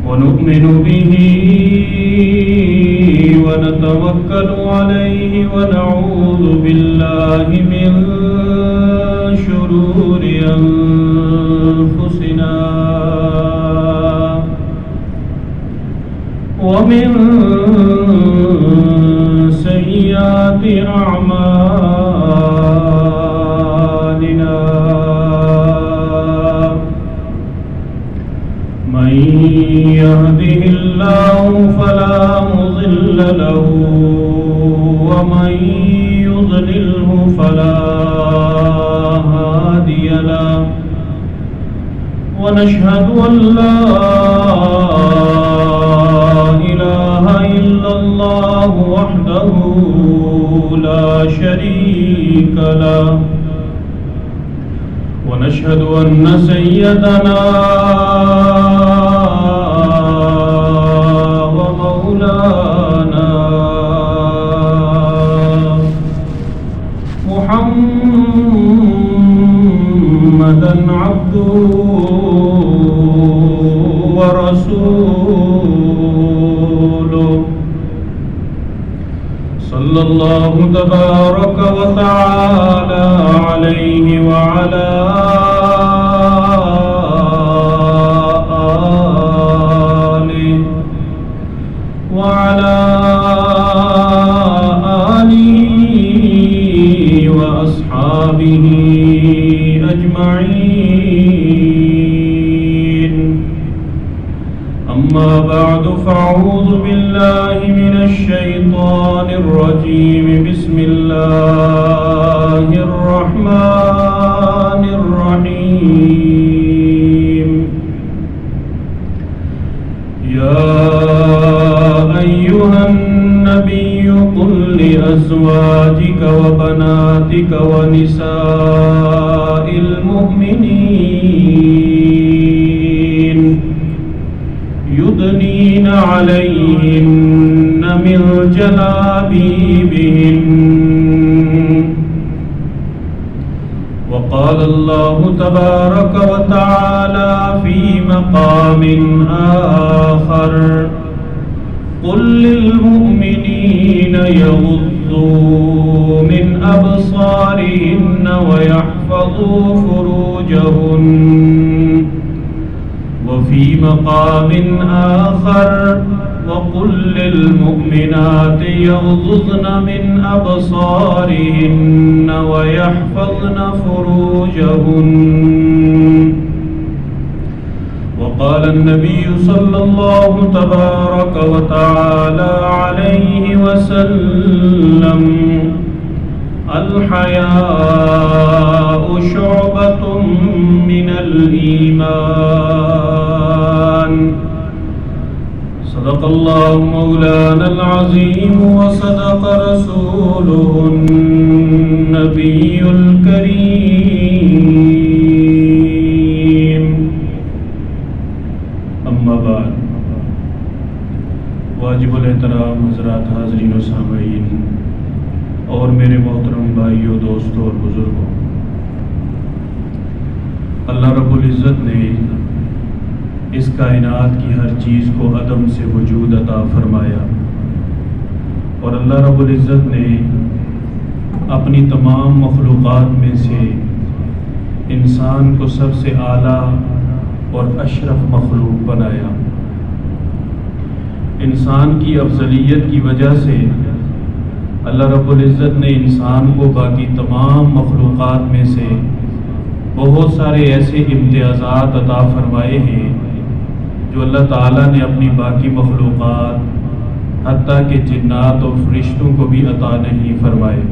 ونؤمن به ونتوكل عليه ونعوذ بالله من شرور أنفسنا ومن سيئات أعمالنا من يهده الله فلا مضل له ومن يضلله فلا هادي له ونشهد أن لا إله إلا الله وحده لا شريك له ونشهد أن سيدنا ومولانا محمدا عبده ورسوله صلى الله تبارك وتعالى عليه وعلى آله وأصحابه أجمعين أما بعد فأعوذ بالله من الشيطان الرجيم بسم الله الرحمن الرحيم يا أيها النبي قل لأزواجك وبناتك ونساء المؤمنين يدنين عليهن من جلابيبهن وقال الله تبارك وتعالى في مقام آخر قل للمؤمنين يغضوا من أبصارهن ويحفظوا فروجهن وفي مقام آخر وقل للمؤمنات يغضضن من أبصارهن ويحفظن فروجهن وقال النبي صلى الله تبارك وتعالى عليه وسلم الحياء شعبة من الإيمان صدق الله مولانا العظيم وصدق رسوله النبي الكريم اما بعد واجب الاحترام حضرات حاضرین و سامعین اور میرے محترم بھائیوں دوستوں اور بزرگوں، اللہ رب العزت نے اس کائنات کی ہر چیز کو عدم سے وجود عطا فرمایا اور اللہ رب العزت نے اپنی تمام مخلوقات میں سے انسان کو سب سے اعلیٰ اور اشرف مخلوق بنایا۔ انسان کی افضلیت کی وجہ سے اللہ رب العزت نے انسان کو باقی تمام مخلوقات میں سے بہت سارے ایسے امتیازات عطا فرمائے ہیں جو اللہ تعالیٰ نے اپنی باقی مخلوقات حتیٰ کہ جنات اور فرشتوں کو بھی عطا نہیں فرمائے۔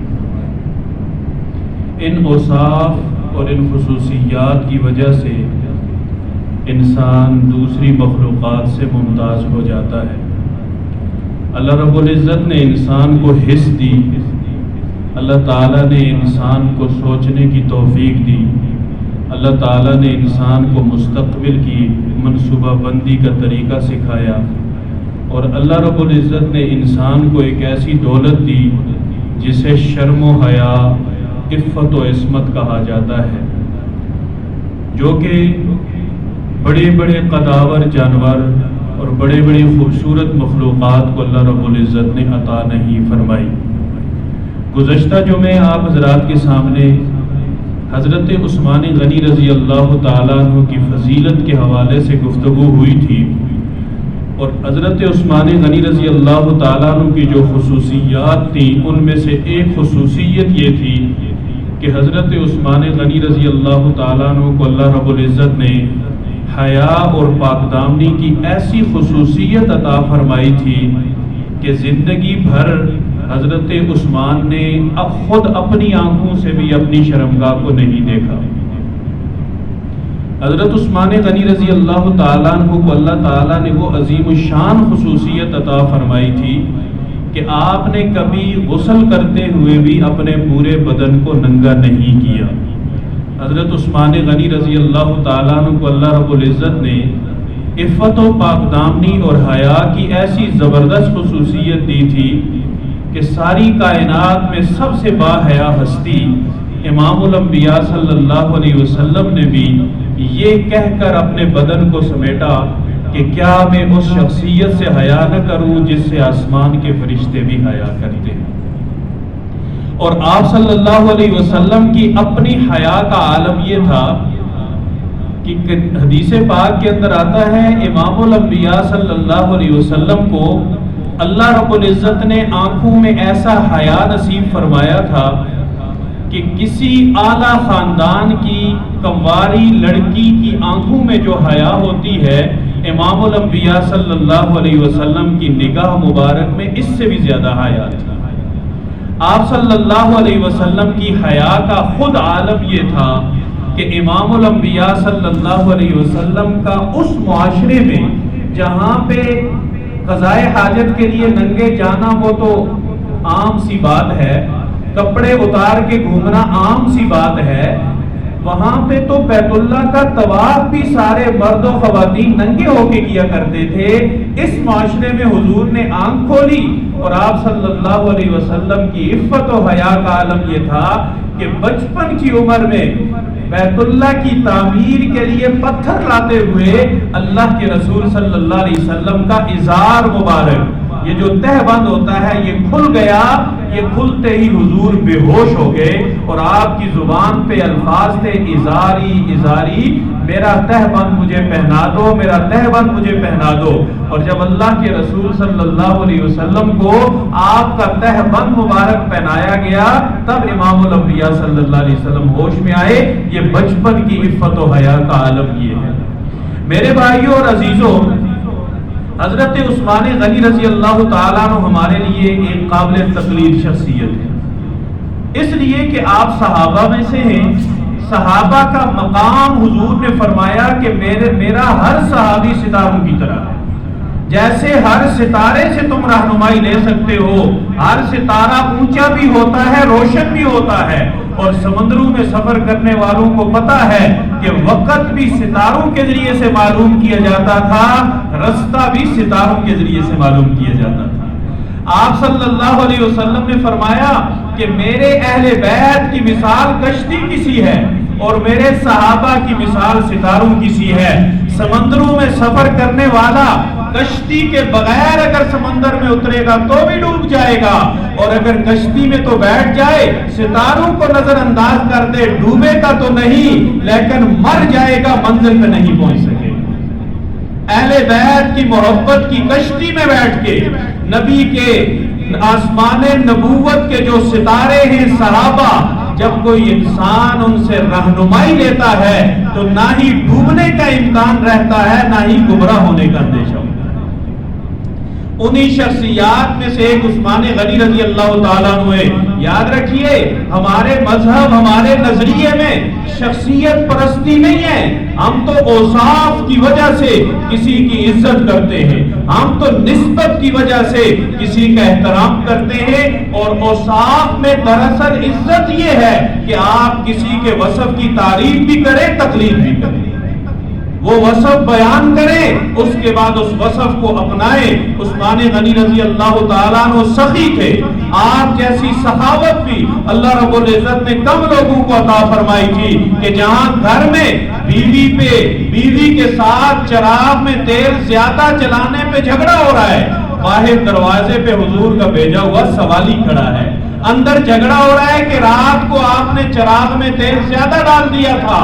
ان اوصاف اور ان خصوصیات کی وجہ سے انسان دوسری مخلوقات سے ممتاز ہو جاتا ہے۔ اللہ رب العزت نے انسان کو حس دی، اللہ تعالیٰ نے انسان کو سوچنے کی توفیق دی، اللہ تعالیٰ نے انسان کو مستقبل کی منصوبہ بندی کا طریقہ سکھایا، اور اللہ رب العزت نے انسان کو ایک ایسی دولت دی جسے شرم و حیا، عفت و عصمت کہا جاتا ہے، جو کہ بڑے بڑے قداور جانور اور بڑے بڑی خوبصورت مخلوقات کو اللہ رب العزت نے عطا نہیں فرمائی۔ گزشتہ جمعے آپ حضرات کے سامنے حضرت عثمان غنی رضی اللہ تعالیٰ عنہ کی فضیلت کے حوالے سے گفتگو ہوئی تھی، اور حضرت عثمان غنی رضی اللہ تعالیٰ عنہ کی جو خصوصیات تھیں ان میں سے ایک خصوصیت یہ تھی کہ حضرت عثمان غنی رضی اللہ تعالیٰ عنہ کو اللہ رب العزت نے حیا اور پاک دامنی کی ایسی خصوصیت عطا فرمائی تھی کہ زندگی بھر حضرت عثمان نے خود اپنی آنکھوں سے بھی اپنی شرمگاہ کو نہیں دیکھا۔ حضرت عثمان غنی رضی اللہ تعالیٰ عنہ کو اللہ تعالیٰ نے وہ عظیم الشان خصوصیت عطا فرمائی تھی کہ آپ نے کبھی غسل کرتے ہوئے بھی اپنے پورے بدن کو ننگا نہیں کیا۔ حضرت عثمان غنی رضی اللہ تعالیٰ عنہ کو اللہ رب العزت نے عفت و پاک دامنی اور حیا کی ایسی زبردست خصوصیت دی تھی کہ ساری کائنات میں سب سے باحیا ہستی امام الانبیاء صلی اللہ علیہ وسلم نے بھی یہ کہہ کر اپنے بدن کو سمیٹا کہ کیا میں اس شخصیت سے حیا نہ کروں جس سے آسمان کے فرشتے بھی حیا کرتے ہیں۔ اور آپ صلی اللہ علیہ وسلم کی اپنی حیا کا عالم یہ تھا کہ حدیث پاک کے اندر آتا ہے امام الانبیاء صلی اللہ علیہ وسلم کو اللہ رب العزت نے آنکھوں میں ایسا حیا نصیب فرمایا تھا کہ کسی اعلیٰ خاندان کی کنواری لڑکی کی آنکھوں میں جو حیا ہوتی ہے امام الانبیاء صلی اللہ علیہ وسلم کی نگاہ مبارک میں اس سے بھی زیادہ حیا تھی۔ آپ صلی اللہ علیہ وسلم کی حیا کا خود عالم یہ تھا کہ امام الانبیاء صلی اللہ علیہ وسلم کا اس معاشرے میں جہاں پہ قضائے حاجت کے لیے ننگے جانا وہ تو عام سی بات ہے، کپڑے اتار کے گھومنا عام سی بات ہے، وہاں پہ تو بیت اللہ کا طواف بھی سارے مرد و خواتین ننگے ہو کے کیا کرتے تھے۔ اس معاشرے میں حضور نے آنکھ کھولی اور آپ صلی اللہ علیہ وسلم کی عفت و حیا کا عالم یہ تھا کہ بچپن کی عمر میں بیت اللہ کی تعمیر کے لیے پتھر لاتے ہوئے اللہ کے رسول صلی اللہ علیہ وسلم کا ازار مبارک، یہ جو تہ بند ہوتا ہے یہ کھل گیا، یہ کھلتے ہی حضور بے ہوش ہو گئے اور آپ کی زبان پہ الفاظ تھے ازاری ازاری، میرا تہ بند مجھے پہنا دو، میرا تہ بند مجھے پہنا دو۔ اور جب اللہ کے رسول صلی اللہ علیہ وسلم کو آپ کا تہ بند مبارک پہنایا گیا تب امام الانبیاء صلی اللہ علیہ وسلم ہوش میں آئے۔ یہ بچپن کی عفت و حیا کا عالم یہ ہے۔ میرے بھائیوں اور عزیزوں، حضرت عثمان غنی رضی اللہ تعالیٰ عنہ ہمارے لیے ایک قابل تقلید شخصیت ہے، اس لیے کہ آپ صحابہ میں سے ہیں۔ صحابہ کا مقام حضور نے فرمایا کہ میرا ہر صحابی ستاروں کی طرح ہے، جیسے ہر ستارے سے تم رہنمائی لے سکتے ہو، ہر ستارہ اونچا بھی ہوتا ہے، روشن بھی ہوتا ہے، اور سمندروں میں سفر کرنے والوں کو پتا ہے کہ وقت بھی ستاروں کے ذریعے سے معلوم کیا جاتا تھا، رستہ بھی ستاروں کے ذریعے سے معلوم کیا جاتا تھا۔ آپ صلی اللہ علیہ وسلم نے فرمایا کہ میرے اہل بیت کی مثال کشتی کسی ہے اور میرے صحابہ کی مثال ستاروں کسی ہے۔ سمندروں میں سفر کرنے والا کشتی کے بغیر اگر سمندر میں اترے گا تو بھی ڈوب جائے گا، اور اگر کشتی میں تو بیٹھ جائے، ستاروں کو نظر انداز کر دے، ڈوبے گا تو نہیں لیکن مر جائے گا، منزل پہ نہیں پہنچ سکے۔ اہل بیت کی محبت کی کشتی میں بیٹھ کے نبی کے آسمان نبوت کے جو ستارے ہیں صحابہ، جب کوئی انسان ان سے رہنمائی لیتا ہے تو نہ ہی ڈوبنے کا امکان رہتا ہے نہ ہی گمراہ ہونے کا اندیشہ ہوتا ہے۔ انہی شخصیات میں سے ایک عثمان غنی رضی اللہ تعالیٰ عنہ ہے۔ یاد رکھیے ہمارے مذہب، ہمارے نظریے میں شخصیت پرستی نہیں ہے، ہم تو اوصاف کی وجہ سے کسی کی عزت کرتے ہیں، ہم تو نسبت کی وجہ سے کسی کا احترام کرتے ہیں، اور اوصاف میں دراصل عزت یہ ہے کہ آپ کسی کے وصف کی تعریف بھی کریں، تقلید بھی کریں۔ وہ وصف بیان کریں، اس کے بعد اس وصف کو اپنائیں۔ عثمان غنی رضی اللہ تعالیٰ عنہ سخی تھے، آپ جیسی سخاوت بھی اللہ رب العزت نے کم لوگوں کو عطا فرمائی تھی کہ جہاں گھر میں بیوی کے ساتھ چراغ میں تیل زیادہ چلانے پہ جھگڑا ہو رہا ہے، باہر دروازے پہ حضور کا بھیجا ہوا سوالی کھڑا ہے، اندر جھگڑا ہو رہا ہے کہ رات کو آپ نے چراغ میں تیل زیادہ ڈال دیا تھا،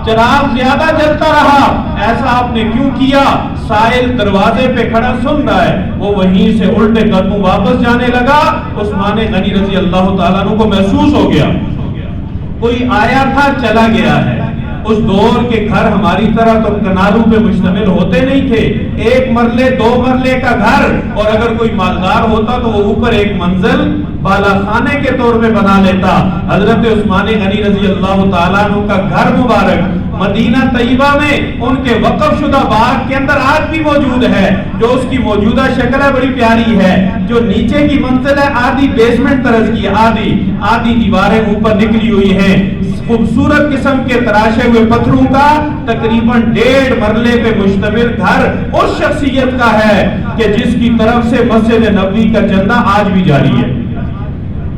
چراغ زیادہ جلتا رہا، ایسا آپ نے کیوں کیا؟ سائل دروازے پہ کھڑا سن رہا ہے، وہ وہیں سے الٹے قدموں واپس جانے لگا۔ عثمان غنی رضی اللہ تعالیٰ عنہ کو محسوس ہو گیا کوئی آیا تھا چلا گیا ہے۔ اس دور کے گھر ہماری طرح تو کناروں پہ مشتمل ہوتے نہیں تھے، ایک مرلے دو مرلے کا گھر، اور اگر کوئی مالدار ہوتا تو وہ اوپر ایک منزل بالا خانے کے طور پہ بنا لیتا۔ حضرت عثمان غنی رضی اللہ تعالیٰ عنہ کا گھر مبارک مدینہ طیبہ میں ان کے وقف شدہ باغ کے اندر آج بھی موجود ہے، جو اس کی موجودہ شکل ہے بڑی پیاری ہے، جو نیچے کی منزل ہے آدھی بیسمنٹ طرز کی، آدھی دیواریں اوپر نکلی ہوئی ہیں، خوبصورت قسم کے تراشے ہوئے پتھروں کا تقریباً 1.5 مرلے پہ مشتمل گھر اس شخصیت کا ہے کہ جس کی طرف سے مسجد نبوی کا چندہ آج بھی جاری ہے،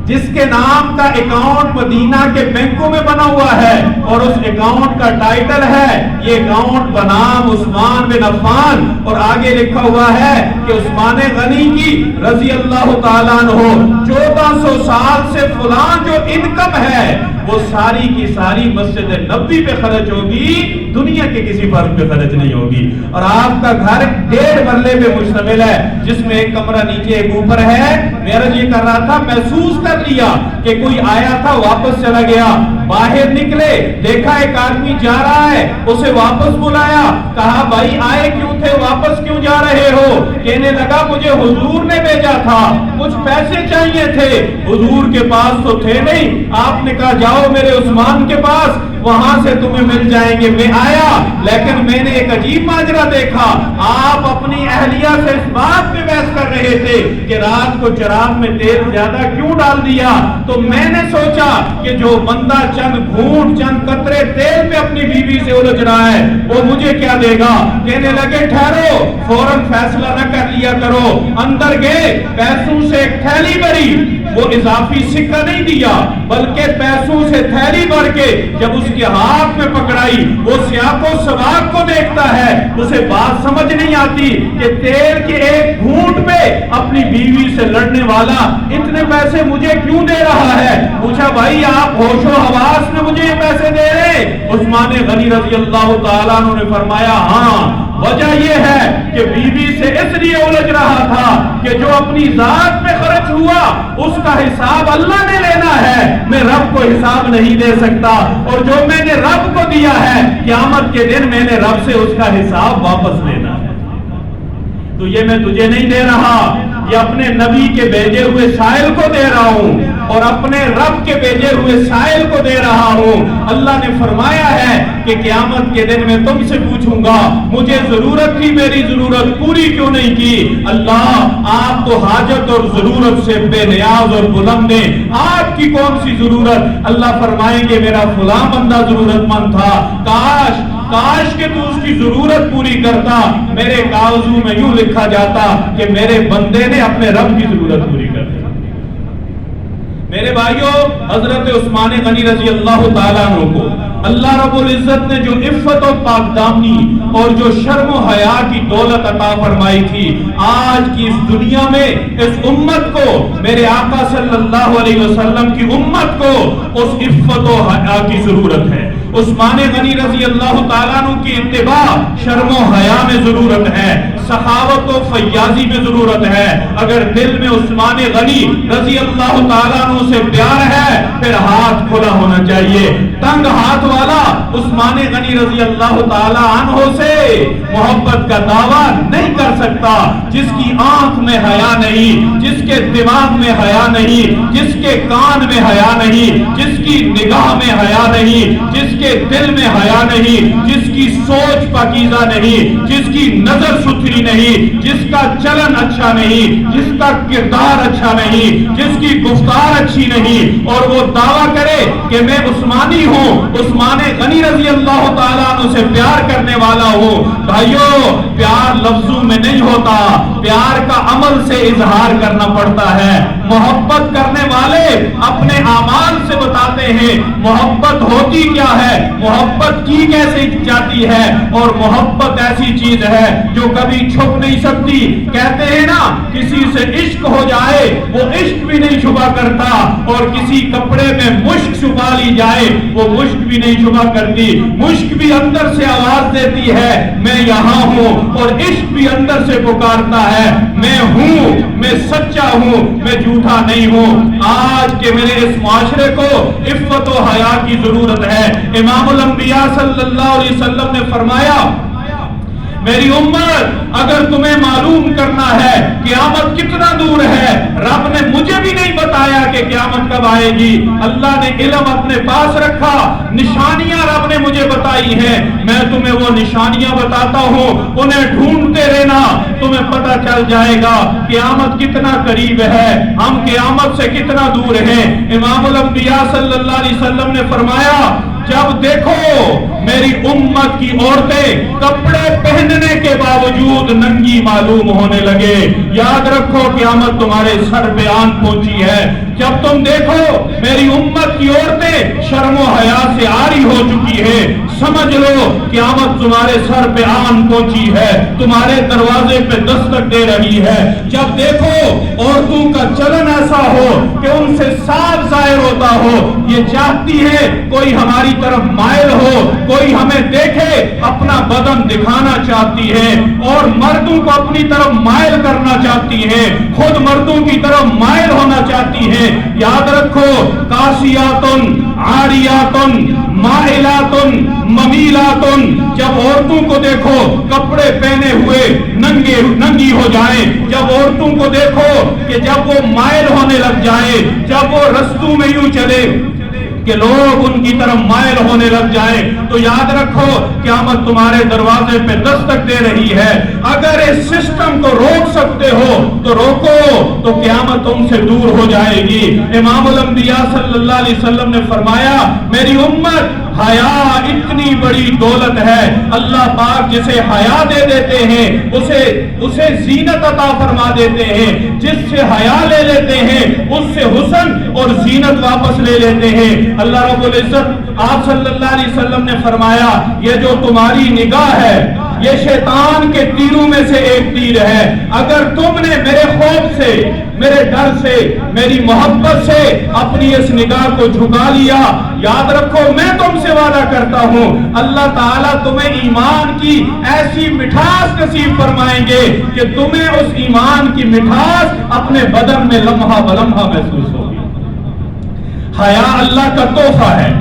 جس کے نام کا اکاؤنٹ مدینہ کے بینکوں میں بنا ہوا ہے، اور اس اکاؤنٹ کا ٹائٹل ہے یہ اکاؤنٹ بنام عثمان بن عفان، اور آگے لکھا ہوا ہے کہ عثمان غنی کی رضی اللہ تعالیٰ عنہ 1400 سال سے فلان جو انکم ہے وہ ساری کی ساری مسجد نبوی پہ خرچ ہوگی، دنیا کے کسی فرد پہ خرچ نہیں ہوگی۔ اور آپ کا گھر 1.5 مرلے پہ مشتمل ہے، جس میں ایک کمرہ نیچے ایک اوپر ہے۔ معراج یہ کر رہا تھا، محسوس کر لیا کہ کوئی آیا تھا واپس چلا گیا، باہر نکلے دیکھا ایک آدمی جا رہا ہے، اسے واپس بلایا، کہا بھائی آئے کیوں تھے، واپس کیوں جا رہے ہو؟ کہنے لگا مجھے حضور نے بھیجا تھا، کچھ پیسے چاہیے تھے، حضور کے پاس تو تھے نہیں، آپ نے کہا جاؤ میرے عثمان کے پاس، وہاں سے تمہیں مل جائیں گے۔ میں آیا لیکن میں نے ایک عجیب ماجرا دیکھا، آپ اپنی اہلیہ سے اس بات پہ بحث کر رہے تھے کہ رات کو چراغ میں تیل زیادہ کیوں ڈال دیا، تو میں نے سوچا کہ جو بندہ چند گھونٹ چند قطرے تیل پہ اپنی بیوی سے الجھ رہا ہے وہ مجھے کیا دے گا؟ کہنے لگے ٹھہرو، فوراً فیصلہ نہ کر لیا کرو۔ اندر گئے، پیسوں سے ایک تھیلی بھری، وہ اضافی سکہ نہیں دیا بلکہ پیسوں سے تھیلی بھر کے جب اس کے ہاتھ میں پکڑائی، وہ سیاق و سباق کو دیکھتا ہے، اسے بات سمجھ نہیں آتی کہ تیل کے ایک گھونٹ پہ اپنی بیوی سے لڑنے والا اتنے پیسے مجھے کیوں دے رہا ہے؟ پوچھا بھائی آپ ہوش و حواس میں مجھے یہ پیسے دے رہے؟ عثمان غنی رضی اللہ تعالیٰ عنہ نے فرمایا ہاں، وجہ یہ ہے کہ بیوی سے اس لیے الجھ رہا تھا کہ جو اپنی ذات پہ خرچ ہوا اس کا حساب اللہ نے لینا ہے، میں رب کو حساب نہیں دے سکتا، اور جو میں نے رب کو دیا ہے قیامت کے دن میں نے رب سے اس کا حساب واپس لینا ہے۔ تو یہ میں تجھے نہیں دے رہا، یہ اپنے نبی کے بھیجے ہوئے سائل کو دے رہا ہوں، اور اپنے رب کے بھیجے ہوئے سائل کو دے رہا ہوں۔ اللہ نے فرمایا ہے کہ قیامت کے دن میں تم سے پوچھوں گا مجھے ضرورت تھی، میری ضرورت پوری کیوں نہیں کی؟ اللہ آپ تو حاجت اور ضرورت سے بے نیاز اور بلند ہیں، آپ کی کون سی ضرورت؟ اللہ فرمائیں گے میرا فلاں بندہ ضرورت مند تھا، کاش کہ تو اس کی ضرورت پوری کرتا، میرے کاغذوں میں یوں لکھا جاتا کہ میرے بندے نے اپنے رب کی ضرورت پوری کر دی۔ میرے بھائیوں، حضرت عثمان غنی رضی اللہ تعالیٰ عنہ کو اللہ رب العزت نے جو عفت و پاک دامنی اور جو شرم و حیا کی دولت عطا فرمائی تھی، آج کی اس دنیا میں اس امت کو، میرے آقا صلی اللہ علیہ وسلم کی امت کو اس عفت و حیا کی ضرورت ہے۔ عثمان غنی رضی اللہ تعالیٰ عنہ کی اتباع شرم و حیا میں ضرورت ہے، سخاوت و فیاضی میں ضرورت ہے۔ اگر دل میں عثمان غنی رضی اللہ تعالیٰ عنہ سے پیار ہے پھر ہاتھ کھلا ہونا چاہیے۔ تنگ ہاتھ والا عثمان غنی رضی اللہ تعالیٰ عنہ سے محبت کا دعویٰ نہیں کر کر سکتا، جس کی آنکھ میں حیا نہیں، جس کے دماغ میں حیا نہیں، جس کے کان میں حیا نہیں، جس کی نگاہ میں حیا نہیں، جس کے دل میں حیا نہیں، جس کی سوچ پاکیزہ نہیں، جس کی نظر ستھری نہیں، جس کا چلن اچھا نہیں، جس کا کردار اچھا نہیں، جس کی گفتار اچھی نہیں، اور وہ دعویٰ کرے کہ میں عثمانی ہوں، عثمان غنی رضی اللہ تعالیٰ عنہ سے پیار کرنے والا ہوں۔ بھائیو، پیار لفظوں میں نہیں ہوتا، پیار کا عمل سے اظہار کرنا پڑتا ہے۔ محبت کرنے والے اپنے اعمال سے بتاتے ہیں محبت ہوتی کیا ہے، محبت کی کیسے جاتی ہے، اور محبت ایسی چیز ہے جو کبھی چھپ نہیں سکتی۔ کہتے ہیں نا، کسی سے عشق ہو جائے وہ عشق بھی نہیں چھپا کرتا، اور کسی کپڑے میں مشک چھپا لی جائے وہ مشک بھی نہیں چھپا کرتی۔ مشک بھی اندر سے آواز دیتی ہے میں یہاں ہوں، اور عشق بھی اندر سے پکارتا ہے میں ہوں، میں سچا ہوں، میں جھوٹا نہیں ہوں۔ آج کے میرے اس معاشرے کو عفت و حیا کی ضرورت ہے۔ امام الانبیاء صلی اللہ علیہ وسلم نے فرمایا، میری امت اگر تمہیں معلوم کرنا ہے قیامت کتنا دور ہے، رب نے مجھے بھی نہیں بتایا کہ قیامت کب آئے گی، اللہ نے علم اپنے پاس رکھا، نشانیاں رب نے مجھے بتائی ہیں، میں تمہیں وہ نشانیاں بتاتا ہوں، انہیں ڈھونڈتے رہنا، تمہیں پتہ چل جائے گا قیامت کتنا قریب ہے، ہم قیامت سے کتنا دور ہیں۔ امام الانبیاء صلی اللہ علیہ وسلم نے فرمایا، جب دیکھو میری امت کی عورتیں کپڑے پہننے کے باوجود ننگی معلوم ہونے لگے، یاد رکھو قیامت تمہارے سر پہ آن پہنچی ہے۔ جب تم دیکھو میری امت کی عورتیں شرم و حیا سے عاری ہو چکی ہے، سمجھ لو قیامت تمہارے سر پہ آن پہنچی ہے، تمہارے دروازے پہ دستک دے رہی ہے۔ جب دیکھو عورتوں کا چلن ایسا ہو کہ ان سے صاف ظاہر ہوتا ہو، یہ چاہتی ہے کوئی ہماری طرف مائل ہو، کوئی ہمیں دیکھے، اپنا بدن دکھانا چاہتی ہے، اور مردوں کو اپنی طرف مائل کرنا چاہتی ہے، خود مردوں کی طرف مائل ہونا چاہتی ہے۔ یاد رکھو کاسیاتن عاریاتن مائلاتن ممیلاتن، جب عورتوں کو دیکھو کپڑے پہنے ہوئے ننگی ہو جائیں، جب عورتوں کو دیکھو کہ جب وہ مائل ہونے لگ جائے، جب وہ رستوں میں یوں چلے کہ لوگ ان کی طرف مائل ہونے لگ جائیں، تو یاد رکھو قیامت تمہارے دروازے پہ دستک دے رہی ہے۔ اگر اس سسٹم کو روک سکتے ہو تو روکو، تو قیامت تم سے دور ہو جائے گی۔ امام الانبیاء صلی اللہ علیہ وسلم نے فرمایا، میری امت حیا اتنی بڑی دولت ہے، اللہ پاک جسے حیا دے دیتے ہیں اسے زینت عطا فرما دیتے ہیں، جس سے حیا لے لیتے ہیں اس سے حسن اور زینت واپس لے لیتے ہیں۔ اللہ رب العزت آپ صلی اللہ علیہ وسلم نے فرمایا، یہ جو تمہاری نگاہ ہے یہ شیطان کے تیروں میں سے ایک تیر ہے، اگر تم نے میرے خوف سے، میرے ڈر سے، میری محبت سے اپنی اس نگاہ کو جھکا لیا، یاد رکھو میں تم سے وعدہ کرتا ہوں اللہ تعالیٰ تمہیں ایمان کی ایسی مٹھاس نصیب فرمائیں گے کہ تمہیں اس ایمان کی مٹھاس اپنے بدن میں لمحہ بلمحہ محسوس ہوگی۔ حیا اللہ کا تحفہ ہے،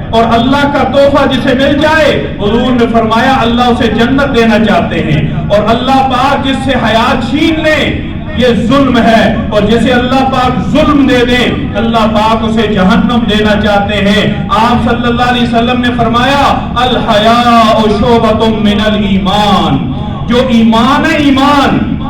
اور اللہ کا تحفہ جسے مل جائے، حضور نے فرمایا اللہ اسے جنت دینا چاہتے ہیں، اور اللہ پاک جس سے حیا چھین لے یہ ظلم ہے، اور جسے اللہ پاک ظلم دے دیں اللہ پاک اسے جہنم دینا چاہتے ہیں۔ آپ صلی اللہ علیہ وسلم نے فرمایا الحیاء شعبۃ من الایمان، جو ایمان ہے،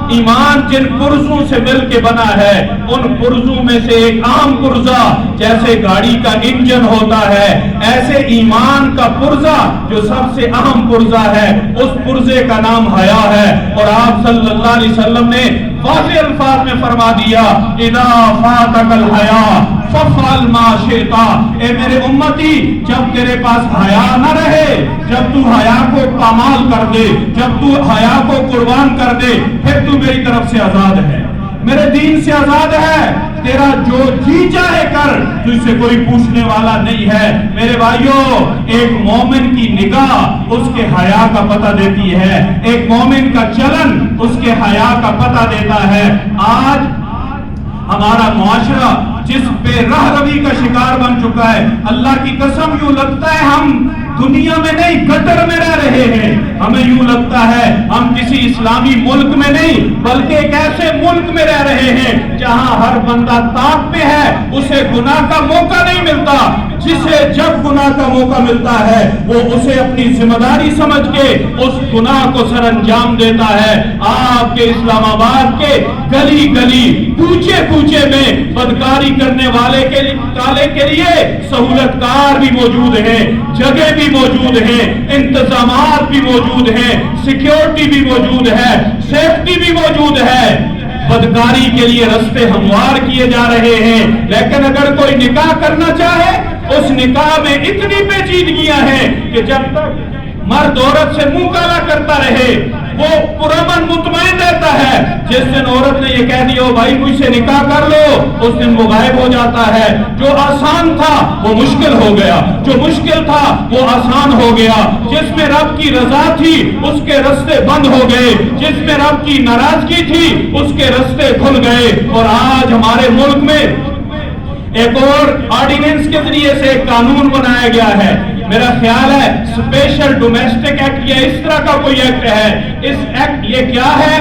ایمان جن پرزوں سے مل کے بنا ہے، ان پرزوں میں سے ایک اہم پرزہ جیسے گاڑی کا انجن ہوتا ہے، ایسے ایمان کا پرزہ جو سب سے اہم پرزہ ہے، اس پرزے کا نام حیا ہے۔ اور آپ صلی اللہ علیہ وسلم نے واضح الفاظ میں فرما دیا، اذا فاتک الحیا فافعل ما شئت، اے میرے امتی جب تیرے پاس حیا نہ رہے، جب تو حیا کو پامال کر دے، جب تو حیا کو قربان کر دے، پھر تو میری طرف سے آزاد ہے، میرے دین سے آزاد ہے، تیرا جو جی چاہے کر، تجھ سے کوئی پوچھنے والا نہیں ہے۔ میرے بھائیوں، ایک مومن کی نگاہ اس کے حیا کا پتہ دیتی ہے، ایک مومن کا چلن اس کے حیا کا پتہ دیتا ہے۔ آج ہمارا معاشرہ جس بے راہ روی کا شکار بن چکا ہے، اللہ کی قسم یوں لگتا ہے ہم دنیا میں نہیں گٹر میں رہ رہے ہیں. ہمیں یوں لگتا ہے ہم کسی اسلامی ملک میں نہیں بلکہ ایک ایسے ملک میں رہ رہے ہیں جہاں ہر بندہ طاق پہ ہے, اسے گناہ کا موقع نہیں ملتا. جسے جب گناہ کا موقع ملتا ہے وہ اسے اپنی ذمہ داری سمجھ کے اس گناہ کو سر انجام دیتا ہے. آپ کے اسلام آباد کے گلی گلی کوچے کوچے میں بدکاری کرنے والے کے لیے سہولت کار بھی موجود ہیں, جگہ بھی موجود ہیں, انتظامات بھی موجود ہیں, سیکیورٹی بھی موجود ہے, سیفٹی بھی موجود ہے. بدکاری کے لیے رستے ہموار کیے جا رہے ہیں. لیکن اگر کوئی نکاح کرنا چاہے اس نکاح میں اتنی پیچیدگیاں ہیں کہ جب تک مرد عورت سے منہ کالا کرتا رہے وہ پرامن مطمئن رہتا ہے. جس دن عورت نے یہ کہہ دیا بھائی مجھ سے نکاح کر لو, اس دن وہ غائب ہو جاتا ہے. جو آسان تھا وہ مشکل ہو گیا, جو مشکل تھا وہ آسان ہو گیا. جس میں رب کی رضا تھی اس کے رستے بند ہو گئے, جس میں رب کی ناراضگی تھی اس کے رستے کھل گئے. اور آج ہمارے ملک میں ایک اور آرڈیننس کے ذریعے سے ایک قانون بنایا گیا ہے. میرا خیال ہے اسپیشل ڈومیسٹک ایکٹ یا اس طرح کا کوئی ایکٹ ہے. اس ایکٹ یہ کیا ہے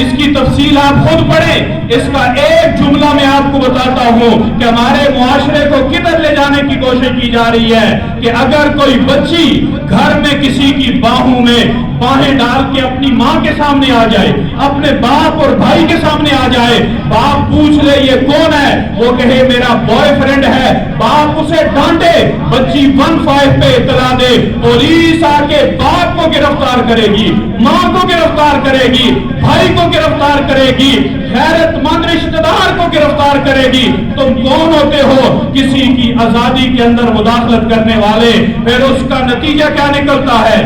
اس کی تفصیل آپ خود پڑھیں. اس کا ایک جملہ میں آپ کو بتاتا ہوں کہ ہمارے معاشرے کو کدھر لے جانے کی کوشش کی جا رہی ہے کہ اگر کوئی بچی گھر میں کسی کی باہوں میں باہیں ڈال کے اپنی ماں کے سامنے آ جائے, اپنے باپ اور بھائی کے سامنے آ جائے, باپ پوچھ لے یہ کون ہے, وہ کہے میرا بوائے فرینڈ ہے, باپ اسے ڈانٹے, بچی 15 پہ اطلاع دے, پولیس آ کے باپ کو گرفتار کرے گی, ماں کو گرفتار کرے گی, بھائی کو گرفتار کرے گی, غیرت مند رشتہ دار کو گرفتار کرے گی. تم کون ہوتے ہو کسی کی آزادی کے اندر مداخلت کرنے والے؟ پھر اس کا نتیجہ کیا نکلتا ہے؟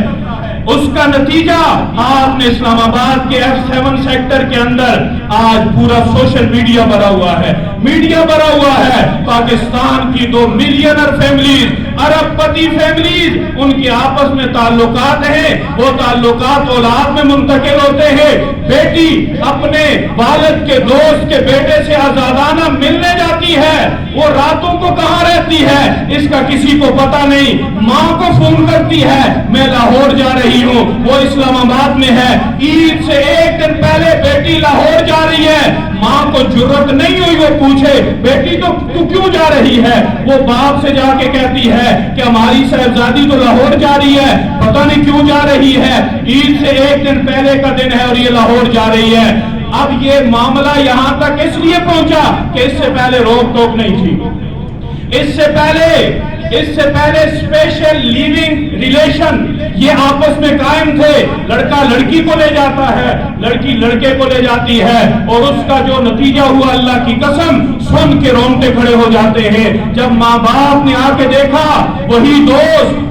اس کا نتیجہ آپ نے اسلام آباد کے F7 سیکٹر کے اندر آج پورا سوشل میڈیا بھرا ہوا ہے, میڈیا بھرا ہوا ہے. پاکستان کی 2 ملینر فیملیز, ارب پتی فیملیز, ان کے آپس میں تعلقات ہیں, وہ تعلقات اولاد میں منتقل ہوتے ہیں. بیٹی اپنے والد کے دوست کے بیٹے سے آزادانہ ملنے جاتی ہے, وہ راتوں کو کہاں رہتی ہے اس کا کسی کو پتا نہیں. ماں کو فون کرتی ہے میں لاہور جا رہی ہوں, وہ اسلام آباد میں ہے. عید سے 1 دن پہلے بیٹی لاہور جا رہی ہے, ماں کو جرت نہیں ہوئی وہ پوچھے بیٹی تو کیوں جا رہی ہے. وہ باپ سے جا کے کہتی ہے کہ ہماری صاحبزادی تو لاہور جا رہی ہے, پتہ نہیں کیوں جا رہی ہے, عید سے 1 دن پہلے کا دن ہے اور یہ لاہور جا رہی ہے. اب یہ معاملہ یہاں تک اس لیے پہنچا کہ اس سے پہلے روک ٹوک نہیں تھی. اس سے پہلے اسپیشل لیونگ ریلیشن یہ آپس میں قائم تھے. لڑکا لڑکی کو لے جاتا ہے, لڑکی لڑکے کو لے جاتی ہے, اور اس کا جو نتیجہ ہوا اللہ کی قسم سن کے رونگٹے کھڑے ہو جاتے ہیں. جب ماں باپ نے آ کے دیکھا وہی دوست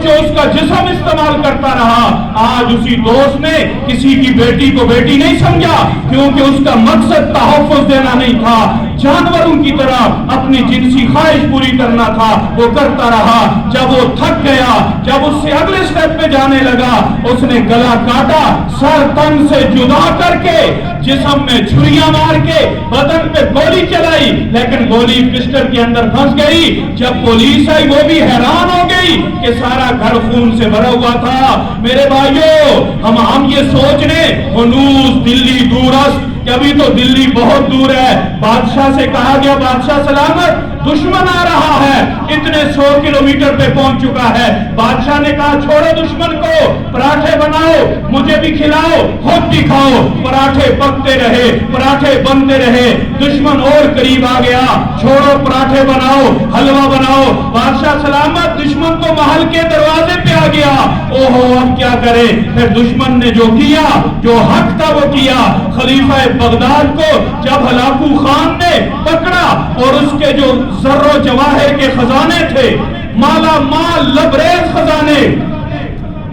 جو اس کا جسم استعمال کرتا رہا, آج اسی دوست نے کسی کی بیٹی کو بیٹی نہیں سمجھا, کیونکہ اس کا مقصد تحفظ دینا نہیں تھا, جانوروں کی طرح اپنی جنسی خواہش پوری کرنا تھا. وہ کرتا رہا, جب وہ تھک گیا, جب اس سے اگلے سٹیپ پہ جانے لگا, اس نے گلا کاٹا, سر تن سے جدا کر کے جسم میں چھریاں مار کے بدن پہ گولی چلائی, لیکن گولی پسٹل کے اندر پھنس گئی. جب پولیس آئی وہ بھی حیران ہو گئی کہ سارا گھر خون سے بھرا ہوا تھا. میرے بھائیوں, ہم یہ سوچ رہے ہنوز دلی دورست, ابھی تو دلی بہت دور ہے. بادشاہ سے کہا گیا بادشاہ سلامت, دشمن آ رہا ہے, اتنے 100 کلومیٹر پہ پہنچ چکا ہے. بادشاہ نے کہا چھوڑو دشمن کو, پراٹھے بناؤ, مجھے بھی کھلاؤ, خود بھی کھاؤ. پراٹھے پکتے رہے, پراٹھے بنتے رہے, دشمن اور قریب آ گیا. چھوڑو پراٹھے بناؤ, حلوہ بناؤ. بادشاہ سلامت دشمن تو محل کے دروازے پہ آ گیا. اوہو اب کیا کرے؟ پھر دشمن نے جو کیا, جو حق تھا وہ کیا. خلیفہ بغداد کو جب ہلاکو خان نے پکڑا اور اس کے جو زر و جواہر کے خزانے تھے, مالا مال لبریز خزانے,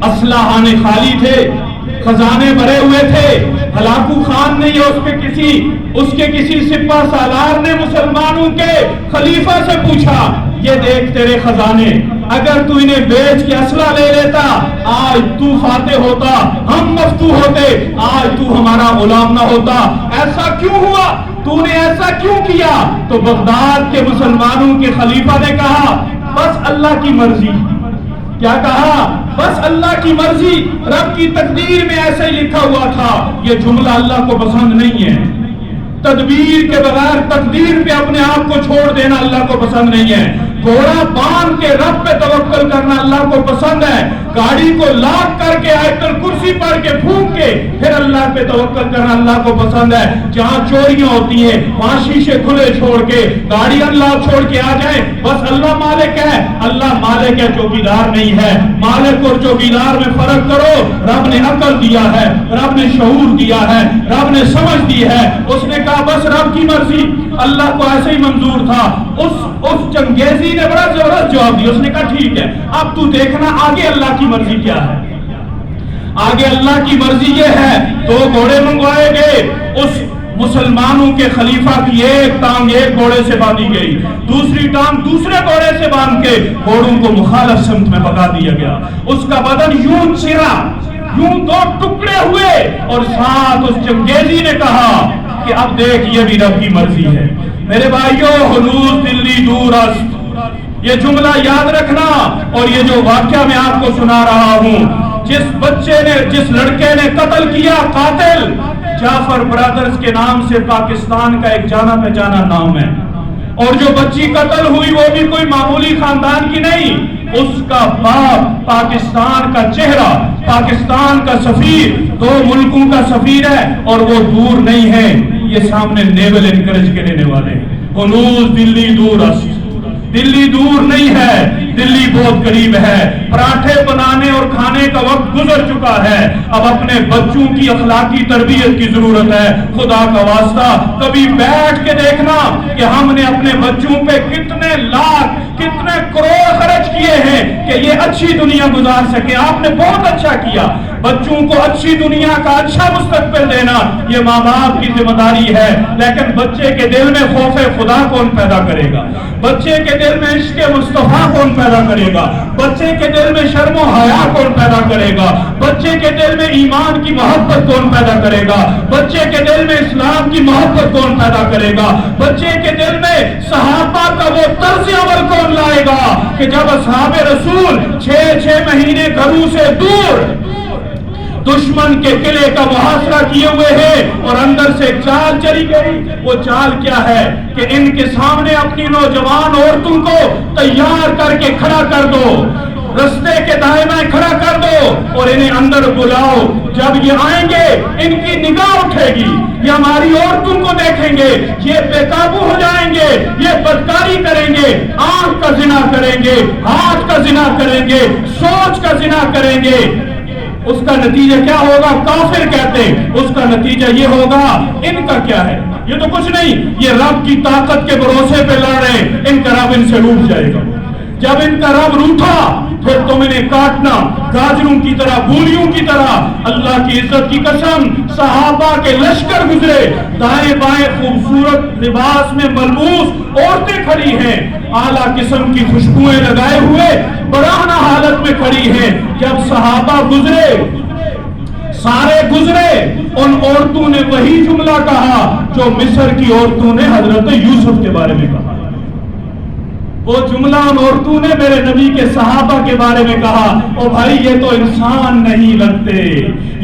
اسلحہ خالی تھے, خزانے بھرے ہوئے تھے. ہلاکو خان نے اس کے کسی سپہ سالار نے مسلمانوں کے خلیفہ سے پوچھا, یہ دیکھ تیرے خزانے, اگر تو انہیں بیچ کے اسلحہ لے لیتا آج تو فاتح ہوتا, ہم مفتو ہوتے, آج تو ہمارا غلام نہ ہوتا. ایسا کیوں ہوا؟ تو نے ایسا کیوں کیا؟ تو بغداد کے مسلمانوں کے خلیفہ نے کہا بس اللہ کی مرضی, کیا کہا؟ بس اللہ کی مرضی، رب کی تقدیر میں ایسے ہی لکھا ہوا تھا۔ یہ جملہ اللہ کو پسند نہیں ہے۔ تدبیر کے بغیر تقدیر پہ اپنے آپ کو چھوڑ دینا اللہ کو پسند نہیں ہے۔ گھوڑا باندھ کے رب پہ توکل کرنا اللہ کو پسند ہے۔ گاڑی کو لاک کر کے آیت الکرسی پڑھ کے پھونک کے پھر اللہ پہ توکل کرنا اللہ کو پسند ہے۔ جہاں چوریاں ہوتی ہیں وہاں شیشے کھلے چھوڑ کے گاڑی اللہ چھوڑ کے آ جائے، بس اللہ مالک ہے۔ اللہ مالک ہے، چوکیدار نہیں ہے۔ مالک اور چوکیدار میں فرق کرو۔ رب نے عقل دیا ہے، رب نے شعور دیا ہے، رب نے سمجھ دی ہے۔ اس نے کہا بس رب کی مرضی۔ اللہ کو ایسے ہی منظور تھا۔ اس چنگیزی نے بڑا زبردست جواب دیا۔ اس نے کہا ٹھیک ہے، اب تو دیکھنا آگے اللہ کی مرضی کیا ہے۔ آگے اللہ کی مرضی یہ ہے، 2 گھوڑے منگوائے گئے۔ اس مسلمانوں کے خلیفہ کی ایک ٹانگ ایک گھوڑے سے باندھی گئی، دوسری ٹانگ دوسرے گھوڑے سے باندھ کے گھوڑوں کو مخالف سمت میں بھگا دیا گیا۔ اس کا بدن یوں چرا، یوں 2 ٹکڑے ہوئے، اور ساتھ اس چنگیزی نے کہا کہ اب دیکھ یہ بھی رب کی مرضی ہے۔ میرے بھائیو، ہنوز دلی دور است، یہ جملہ یاد رکھنا۔ اور یہ جو واقعہ میں آپ کو سنا رہا ہوں، جس لڑکے نے قتل کیا، قاتل جعفر برادرز کے نام سے پاکستان کا ایک جانا پہچانا نام ہے، اور جو بچی قتل ہوئی وہ بھی کوئی معمولی خاندان کی نہیں، اس کا باپ پاکستان کا چہرہ، پاکستان کا سفیر، 2 ملکوں کا سفیر ہے، اور وہ دور نہیں ہے، یہ سامنے نیول انکریج کے رہنے والے ہیں۔ ہنوز دلی دور است، دلی دور نہیں ہے، دلی بہت قریب ہے۔ پراٹھے بنانے اور کھانے کا وقت گزر چکا ہے، اب اپنے بچوں کی اخلاقی تربیت کی ضرورت ہے۔ خدا کا واسطہ کبھی بیٹھ کے دیکھنا کہ ہم نے اپنے بچوں پہ کتنے لاکھ کتنے کروڑ خرچ کیے ہیں کہ یہ اچھی دنیا گزار سکے۔ آپ نے بہت اچھا کیا، بچوں کو اچھی دنیا کا اچھا مستقبل دینا یہ ماں باپ کی ذمہ داری ہے، لیکن بچے کے دل میں خوف خدا کون پیدا کرے گا؟ بچے کے دل میں عشق مصطفیٰ کون پیدا کرے گا؟ بچے کے دل میں شرم و حیا کون پیدا کرے گا؟ بچے کے دل میں ایمان کی محبت کون پیدا کرے گا؟ بچے کے دل میں اسلام کی محبت کون پیدا کرے گا؟ بچے کے دل میں صحابہ کا وہ طرز عمل کون لائے گا کہ جب اصحاب رسول 6 مہینے گھروں سے دور دشمن کے قلعے کا محاصرہ کیے ہوئے ہیں اور اندر سے چال چلی گئی؟ وہ چال کیا ہے کہ ان کے سامنے اپنی نوجوان عورتوں کو تیار کر کے کھڑا کر دو، رستے کے دائیں بائیں کھڑا کر دو اور انہیں اندر بلاؤ۔ جب یہ آئیں گے ان کی نگاہ اٹھے گی، یہ ہماری عورتوں کو دیکھیں گے، یہ بے قابو ہو جائیں گے، یہ بدکاری کریں گے، آنکھ کا زنا کریں گے، ہاتھ کا زنا کریں گے، سوچ کا زنا کریں گے۔ اس کا نتیجہ کیا ہوگا؟ کافر کہتے ہیں اس کا نتیجہ یہ ہوگا، ان کا کیا ہے؟ یہ تو کچھ نہیں، یہ رب کی طاقت کے بھروسے پہ لڑ رہے ہیں، ان کا رب ان سے روٹھ جائے گا۔ جب ان کا رب روٹھا پھر تم انہیں کاٹنا گاجروں کی طرح، بولیوں کی طرح۔ اللہ کی عزت کی قسم، صحابہ کے لشکر گزرے، دائیں بائیں خوبصورت لباس میں ملبوس عورتیں کھڑی ہیں، اعلیٰ قسم کی خوشبوئیں لگائے ہوئے برہنہ حالت میں کھڑی ہیں۔ جب صحابہ گزرے، سارے گزرے، ان عورتوں نے وہی جملہ کہا جو مصر کی عورتوں نے حضرت یوسف کے بارے میں کہا۔ وہ جملہ ان عورتوں نے میرے نبی کے صحابہ کے بارے میں کہا، او بھائی یہ تو انسان نہیں لگتے،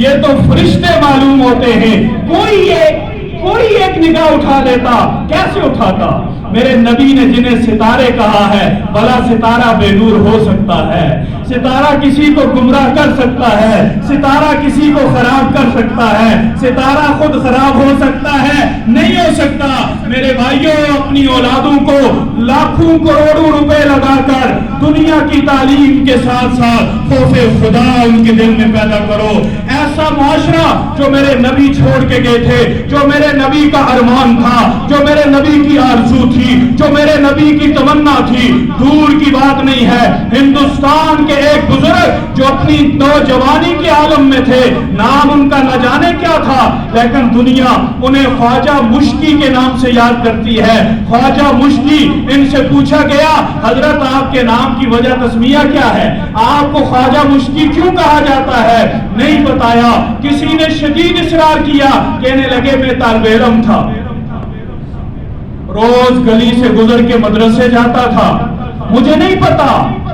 یہ تو فرشتے معلوم ہوتے ہیں۔ کوئی ایک نگاہ اٹھا لیتا، کیسے اٹھاتا؟ میرے نبی نے جنہیں ستارے کہا ہے، بھلا ستارہ بے نور ہو سکتا ہے؟ ستارہ کسی کو گمراہ کر سکتا ہے، ستارہ کسی کو خراب کر سکتا ہے، ستارہ خود خراب ہو سکتا ہے؟ نہیں ہو سکتا۔ میرے بھائیوں، اپنی اولادوں کو لاکھوں کروڑوں روپے لگا کر دنیا کی تعلیم کے ساتھ ساتھ خوف خدا ان کے دل میں پیدا کرو۔ ایسا معاشرہ جو میرے نبی چھوڑ کے گئے تھے، جو میرے نبی کا ارمان تھا، جو میرے نبی کی آرزو تھی، جو میرے نبی کی تمنا تھی، دور کی بات نہیں ہے۔ ہندوستان کے ایک بزرگ جو اپنی نوجوانی کے عالم میں تھے، نام ان کا نہ جانے کیا تھا، لیکن دنیا انہیں خواجہ مشکی کے نام سے یاد کرتی ہے۔ خواجہ مشکی، ان سے پوچھا گیا حضرت آپ کے نام کی وجہ تسمیہ کیا ہے، آپ کو خواجہ مشکی کیوں کہا جاتا ہے؟ نہیں بتایا۔ کسی نے شدید اصرار کیا، کہنے لگے میں طالب علم تھا، روز گلی سے گزر کے مدرسے جاتا تھا، مجھے نہیں پتا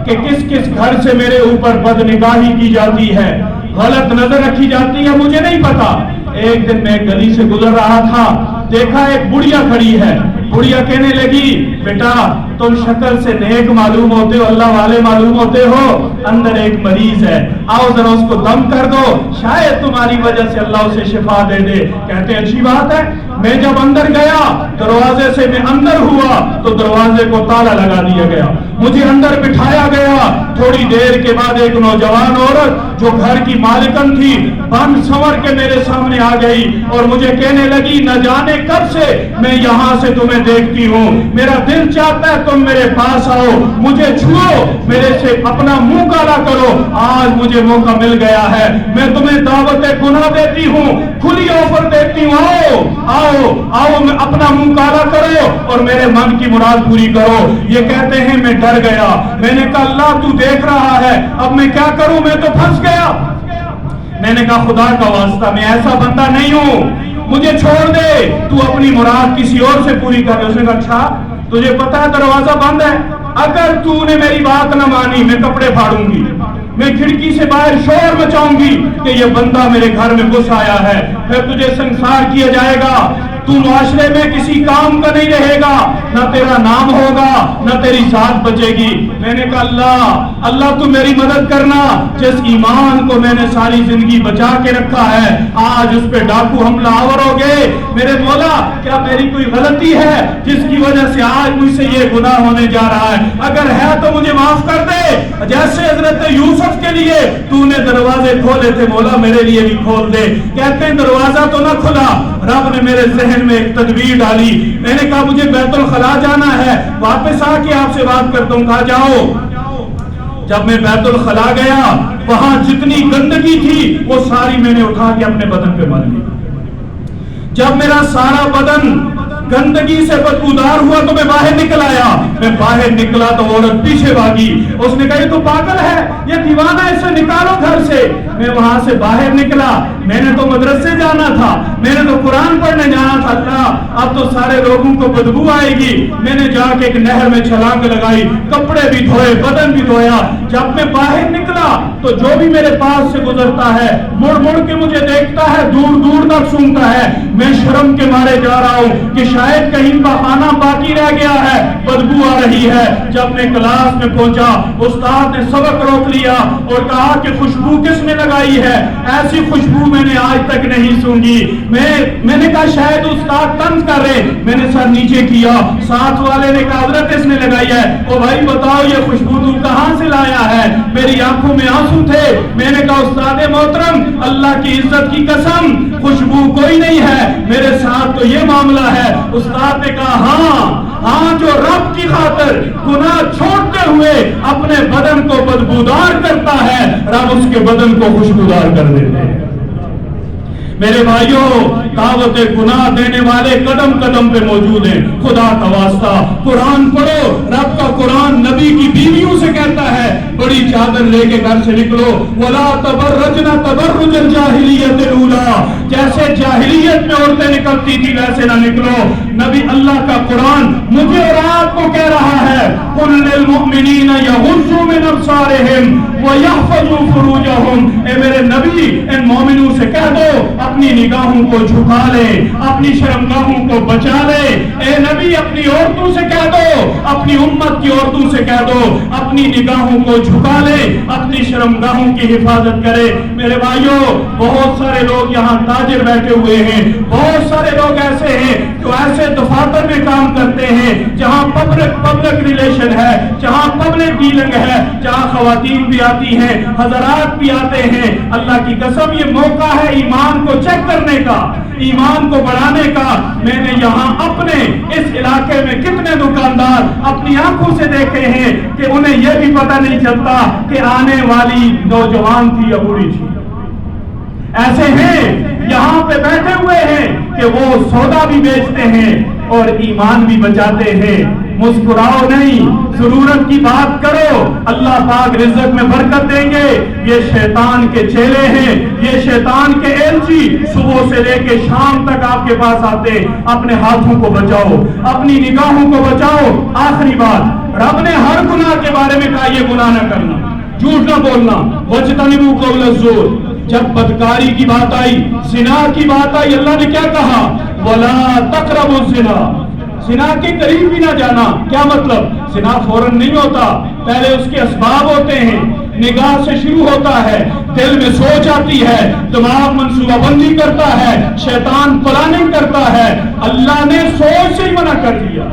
کہ کس کس گھر سے میرے اوپر بدنگاہی کی جاتی ہے، غلط نظر رکھی جاتی ہے، مجھے نہیں پتا۔ ایک دن میں گلی سے گزر رہا تھا، دیکھا ایک بڑھیا کھڑی ہے، بڑھیا کہنے لگی بیٹا تم شکل سے نیک معلوم ہوتے ہو، اللہ والے معلوم ہوتے ہو، اندر ایک مریض ہے، آؤ ذرا اس کو دم کر دو، شاید تمہاری وجہ سے اللہ اسے شفا دے دے۔ کہتے ہیں اچھی بات ہے۔ میں جب اندر گیا، دروازے سے میں اندر ہوا تو دروازے کو تالا لگا دیا گیا، مجھے اندر بٹھایا گیا۔ تھوڑی دیر کے بعد ایک نوجوان عورت جو گھر کی مالکن تھی بن سنور کے میرے سامنے آ گئی اور مجھے کہنے لگی نہ جانے کب سے میں یہاں سے تمہیں دیکھتی ہوں، میرا دل چاہتا ہے تم میرے پاس آؤ، مجھے چھو، میرے سے اپنا منہ کالا کرو، آج مجھے موقع مل گیا ہے، میں تمہیں دعوت گناہ دیتی ہوں، کھلی آفر دیتی ہوں، آؤ آؤ آؤ اپنا منہ کالا کرو اور میرے من کی مراد پوری کرو۔ یہ کہتے ہیں میں ڈر گیا، میں نے کہا اللہ تو دیکھ رہا ہے، اب میں کیا کروں، میں تو پھنس گیا۔ میں نے کہا خدا کا واسطہ میں ایسا بندہ نہیں ہوں، مجھے چھوڑ دے، تو اپنی مراد کسی اور سے پوری کر دے۔ اس نے کہا اچھا تجھے پتا ہے دروازہ بند ہے، اگر تو نے میری بات نہ مانی میں کپڑے پھاڑوں گی، میں کھڑکی سے باہر شور مچاؤں گی کہ یہ بندہ میرے گھر میں گھس آیا ہے، پھر تجھے سنسار کیا جائے گا، تو معاشرے میں کسی کام کا نہیں رہے گا، نہ تیرا نام ہوگا نہ تیری ذات بچے گی۔ میں نے کہا اللہ تو میری مدد کرنا، جس ایمان کو میں نے ساری زندگی بچا کے رکھا ہے آج اس پہ ڈاکو حملہ آور ہو گئے، میرے مولا کیا میری کوئی غلطی ہے جس کی وجہ سے آج مجھ سے یہ گناہ ہونے جا رہا ہے، اگر ہے تو مجھے معاف کر دے، جیسے حضرت یوسف کے لیے تو نے دروازے کھولے تھے مولا میرے لیے بھی کھول دے۔ کہتے ہیں دروازہ تو نہ کھلا، رب نے میرے ذہن میں ایک تدبیر ڈالی، میں نے کہا مجھے بیت الخلا جانا ہے، واپس آ کے آپ سے بات کرتا ہوں، کہا جاؤ۔ جب میں بیت الخلا گیا وہاں جتنی گندگی تھی وہ ساری میں نے اٹھا کے اپنے بدن پہ مل لی، جب میرا سارا بدن گندگی سے بدبودار ہوا تو میں باہر نکل آیا، میں باہر نکلا تو عورت پیچھے بھاگی، اس نے کہا یہ تو پاگل ہے، یہ دیوانہ ہے، اسے نکالو گھر سے۔ میں وہاں سے باہر نکلا، میں نے تو مدرسے جانا تھا، میں نے تو قرآن پڑھنے جانا تھا، اللہ اب تو سارے لوگوں کو بدبو آئے گی۔ میں نے جا کے ایک نہر میں چھلانگ لگائی، کپڑے بھی دھوئے، بدن بھی دھویا۔ جب میں باہر نکلا تو جو بھی میرے پاس سے گزرتا ہے مڑ مڑ کے مجھے دیکھتا ہے، دور دور تک سنتا ہے، میں شرم کے مارے جا رہا ہوں کہ شاید کہیں بہانہ باقی رہ گیا ہے، بدبو آ رہی ہے۔ جب میں کلاس میں پہنچا استاد نے سبق روک لیا اور کہا کہ خوشبو کس نے لگائی ہے، ایسی خوشبو میں نے آج تک نہیں سونگی۔ میں نے کہا شاید استاد طنز کر رہے، میں نے سر نیچے کیا، ساتھ والے نے کہا حضرت اس نے لگائی ہے، او بھائی بتاؤ یہ خوشبو تو کہاں سے لایا ہے؟ میری آنکھوں میں آنسو تھے، میں نے کہا استاد محترم اللہ کی عزت کی قسم خوشبو کوئی نہیں ہے، میرے ساتھ تو یہ معاملہ ہے۔ استاد نے کہا ہاں جو رب کی خاطر گناہ چھوڑتے ہوئے اپنے بدن کو بدبودار کرتا ہے رب اس کے بدن کو خوشبودار کر دیتے ہیں۔ میرے بھائیوں دعوت گناہ دینے والے قدم قدم پہ موجود ہیں، خدا کا واسطہ قرآن پڑھو، رب کا قرآن نبی کی بیویوں سے کہتا ہے بڑی چادر لے کے گھر سے نکلو، وَلَا تَبَرَّجْنَ تَبَرُّجَ الْجَاهِلِيَّةِ الْأُولَىٰ، جیسے جاہلیت میں عورتیں نکلتی تھی ویسے نہ نکلو۔ نبی اللہ کا قرآن مجھے اور آپ کو کہہ رہا ہے قُلْ لِلْمُؤْمِنِينَ يَغُضُّوا مِنْ أَبْصَارِهِمْ وَيَحْفَظُوا فُرُوجَهُمْ، اے میرے نبی ان مومنوں سے کہہ دو اپنی نگاہوں کو جھکا لے، اپنی شرمگاہوں کو بچا لے۔ اے نبی اپنی عورتوں سے کہہ دو، اپنی امت کی عورتوں سے کہہ دو اپنی نگاہوں کو جھکا لے، اپنی شرمگاہوں کی حفاظت کرے۔ میرے بھائیوں بہت سارے لوگ یہاں تاجر بیٹھے ہوئے ہیں، بہت سارے لوگ ایسے ہیں جو ایسے دفاتر میں کام کرتے ہیں جہاں پبلک ریلیشن ہے، جہاں پبلک ڈیلنگ ہے، جہاں خواتین بھی آتی ہیں، حضرات بھی آتے ہیں۔ اللہ کی قسم یہ موقع ہے ایمان کو چیک کرنے کا، ایمان کو بڑھانے کا۔ میں نے یہاں اپنے اس علاقے میں کتنے دکاندار اپنی آنکھوں سے دیکھے ہیں کہ انہیں یہ بھی پتہ نہیں چلتا کہ آنے والی نوجوان تھی یا بوڑھی تھی۔ ایسے ہیں یہاں پہ بیٹھے ہوئے ہیں کہ وہ سودا بھی بیچتے ہیں اور ایمان بھی بچاتے ہیں۔ مسکراؤ نہیں، ضرورت کی بات کرو، اللہ پاک رزق میں برکت دیں گے۔ یہ شیطان کے چیلے ہیں، یہ شیطان کے ایلچی صبح سے لے کے شام تک آپ کے پاس آتے۔ اپنے ہاتھوں کو بچاؤ، اپنی نگاہوں کو بچاؤ۔ آخری بات رب نے ہر گناہ کے بارے میں کہا یہ گناہ نہ کرنا، جھوٹ نہ بولنا، وَاجْتَنِبُوا قَوْلَ الزُّورِ۔ جب بدکاری کی بات آئی، زنا کی بات آئی، اللہ نے کیا کہا؟ وَلَا تَقْرَبُوا الزِّنَا، زنا کے قریب بھی نہ جانا۔ کیا مطلب؟ زنا فوراً نہیں ہوتا، پہلے اس کے اسباب ہوتے ہیں، نگاہ سے شروع ہوتا ہے، دل میں سوچ آتی ہے، دماغ منصوبہ بندی کرتا ہے، شیطان پلاننگ کرتا ہے۔ اللہ نے سوچ سے ہی منع کر دیا،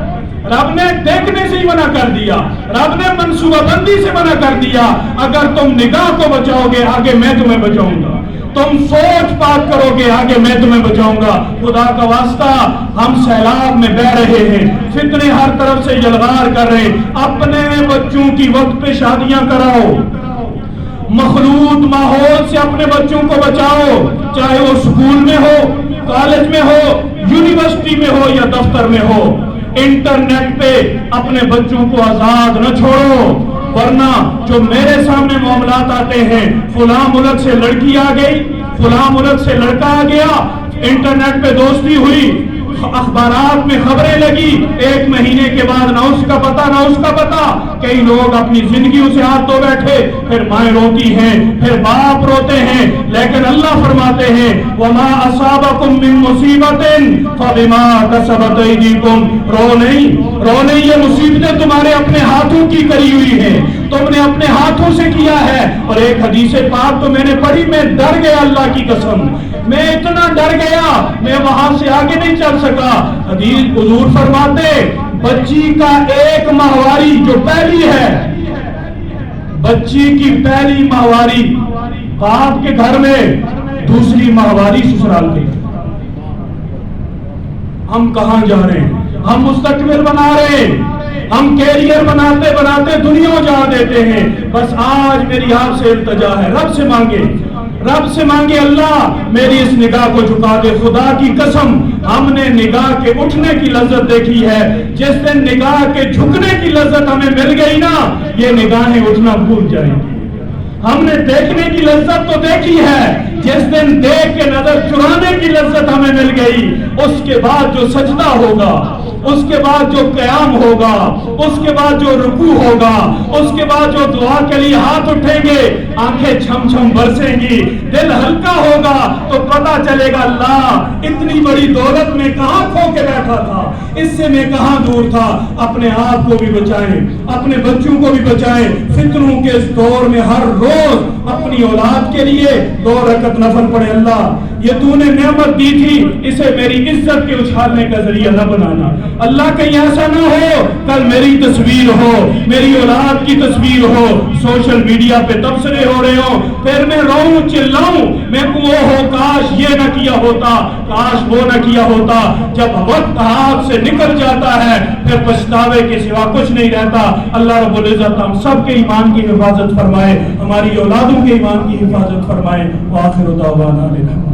رب نے دیکھنے سے ہی منع کر دیا، رب نے منصوبہ بندی سے منع کر دیا۔ اگر تم نگاہ کو بچاؤ گے آگے میں تمہیں بچاؤں گا، تم سوچ پاک کرو گے آگے میں تمہیں بچاؤں گا۔ خدا کا واسطہ ہم سیلاب میں بہ رہے ہیں، فتنے ہر طرف سے یلغار کر رہے ہیں۔ اپنے بچوں کی وقت پہ شادیاں کراؤ، مخلوط ماحول سے اپنے بچوں کو بچاؤ، چاہے وہ اسکول میں ہو، کالج میں ہو، یونیورسٹی میں ہو یا دفتر میں ہو۔ انٹرنیٹ پہ اپنے بچوں کو آزاد نہ چھوڑو، ورنہ جو میرے سامنے معاملات آتے ہیں، فلاں ملک سے لڑکی آ گئی، فلاں ملک سے لڑکا آ گیا، انٹرنیٹ پہ دوستی ہوئی، اخبارات میں خبریں لگی، ایک مہینے کے بعد نہ اس کا پتہ نہ اس کا پتہ، کئی لوگ اپنی زندگیوں سے ہاتھ دھو بیٹھے، پھر مائیں روتی ہیں، پھر باپ روتے ہیں، لیکن اللہ فرماتے ہیں وَمَا أَصَابَكُم مِّن مُّصِيبَةٍ فَبِمَا كَسَبَتْ أَيْدِيكُمْ۔ رو نہیں، یہ مصیبتیں تمہارے اپنے ہاتھوں کی کری ہوئی ہیں، تم نے اپنے ہاتھوں سے کیا ہے۔ اور ایک حدیث پاک تو میں نے پڑھی، میں ڈر گیا، اللہ کی قسم میں اتنا ڈر گیا، میں وہاں سے آگے نہیں چل سکا۔ حدیث حضور فرماتے بچی کا ایک ماہواری جو پہلی ہے، بچی کی پہلی ماہواری باپ کے گھر میں، دوسری ماہواری سسرال کے۔ ہم کہاں جا رہے ہیں؟ ہم مستقبل بنا رہے ہیں، ہم کیریئر بناتے بناتے دنیا اجاڑ دیتے ہیں۔ بس آج میری آپ سے التجا ہے، رب سے مانگے، رب سے مانگے اللہ میری اس نگاہ کو جھکا دے۔ خدا کی قسم ہم نے نگاہ کے اٹھنے کی لذت دیکھی ہے، جس دن نگاہ کے جھکنے کی لذت ہمیں مل گئی نا، یہ نگاہیں اٹھنا بھول جائیں گی۔ ہم نے دیکھنے کی لذت تو دیکھی ہے، جس دن دیکھ کے نظر چرانے کی لذت ہمیں مل گئی، اس کے بعد جو سجدہ ہوگا، اس کے بعد جو قیام ہوگا، اس کے بعد جو رکوع ہوگا، اس کے بعد جو دعا کے لیے ہاتھ اٹھیں گے، آنکھیں چھم چھم برسیں گی، دل ہلکا ہوگا، تو پتا چلے گا اللہ اتنی بڑی دولت میں کہاں کھو کے بیٹھا تھا، اس سے میں کہاں دور تھا۔ اپنے آپ کو بھی بچائیں، اپنے بچوں کو بھی بچائیں۔ فتنوں کے اس دور میں ہر روز اپنی اولاد کے لیے 2 رکعت نفل پڑھے۔ اللہ یہ تو نے نعمت دی تھی، اسے میری عزت کے اچھالنے کا ذریعہ نہ بنانا۔ اللہ کہیں ایسا نہ ہو کل میری تصویر ہو، میری اولاد کی تصویر ہو، سوشل میڈیا پہ تبصرے ہو رہے ہوں، پھر میں روؤں چلاؤں، میں وہ ہو کاش یہ نہ کیا ہوتا، کاش وہ نہ کیا ہوتا۔ جب وقت ہاتھ سے نکل جاتا ہے پھر پچھتاوے کے سوا کچھ نہیں رہتا۔ اللہ رب العزت ہم سب کے ایمان کی حفاظت فرمائے، ہماری اولادوں کے ایمان کی حفاظت فرمائے۔ وآخر دعوانا الحمد